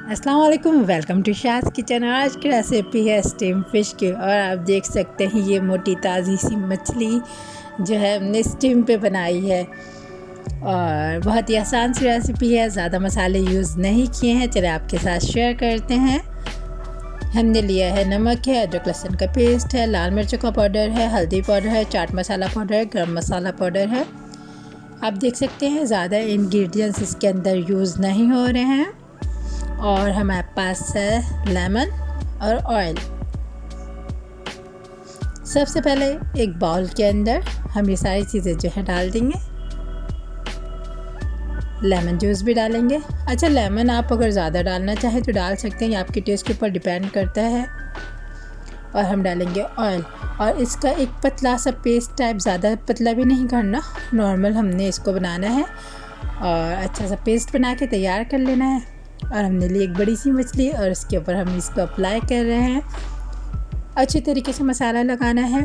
अस्सलाम वालेकुम, welcome to Shaz kitchen. आज की रेसिपी है स्टीम फ़िश की। और आप देख सकते हैं ये मोटी ताज़ी सी मछली जो है हमने स्टीम पे बनाई है और बहुत ही आसान सी रेसिपी है। ज़्यादा मसाले यूज़ नहीं किए हैं। चलिए आपके साथ शेयर करते हैं। हमने लिया है नमक है, अदरक लहसुन का पेस्ट है, लाल मिर्चों का पाउडर है, हल्दी पाउडर है, चाट मसाला पाउडर है, गरम मसाला पाउडर है। आप देख सकते हैं ज़्यादा इंग्रेडिएंट्स इसके अंदर यूज़ नहीं हो रहे हैं। और हमारे पास है लेमन और ऑयल। सबसे पहले एक बाउल के अंदर हम ये सारी चीज़ें जो है डाल देंगे। लेमन जूस भी डालेंगे। अच्छा, लेमन आप अगर ज़्यादा डालना चाहें तो डाल सकते हैं, ये आपके टेस्ट के ऊपर डिपेंड करता है। और हम डालेंगे ऑयल। और इसका एक पतला सा पेस्ट टाइप, ज़्यादा पतला भी नहीं करना, नॉर्मल हमने इसको बनाना है और अच्छा सा पेस्ट बना के तैयार कर लेना है। और हमने ली एक बड़ी सी मछली और इसके ऊपर हम इसको अप्लाई कर रहे हैं। अच्छे तरीके से मसाला लगाना है।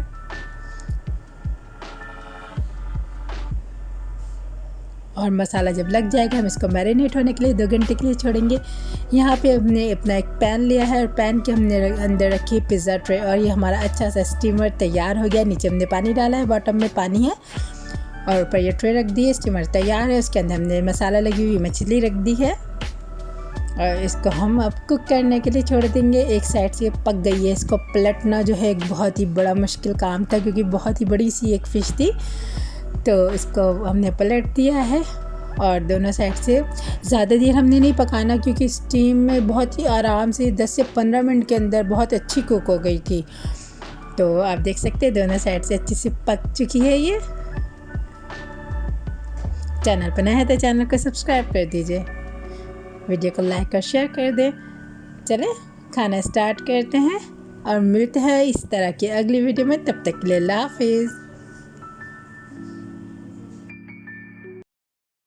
और मसाला जब लग जाएगा हम इसको मैरिनेट होने के लिए 2 घंटे के लिए छोड़ेंगे। यहाँ पे हमने अपना एक पैन लिया है और पैन के हमने अंदर रखी पिज़्ज़ा ट्रे और ये हमारा अच्छा सा स्टीमर तैयार हो गया। नीचे हमने पानी डाला है, बॉटम में पानी है और ऊपर ये ट्रे रख दी है। स्टीमर तैयार है, उसके अंदर हमने मसाला लगी हुई मछली रख दी है और इसको हम अब कुक करने के लिए छोड़ देंगे। एक साइड से पक गई है। इसको पलटना जो है एक बहुत ही बड़ा मुश्किल काम था क्योंकि बहुत ही बड़ी सी एक फ़िश थी, तो इसको हमने पलट दिया है। और दोनों साइड से ज़्यादा देर हमने नहीं पकाना क्योंकि स्टीम में बहुत ही आराम से 10 से 15 मिनट के अंदर बहुत अच्छी कुक हो गई थी। तो आप देख सकते हैं दोनों साइड से अच्छी सी पक चुकी है। ये चैनल पर नया है तो चैनल को सब्सक्राइब कर दीजिए, वीडियो को लाइक और शेयर कर दें। चले खाना स्टार्ट करते हैं और मिलते हैं इस तरह की अगली वीडियो में। तब तक के लिए अल्लाह हाफिज़।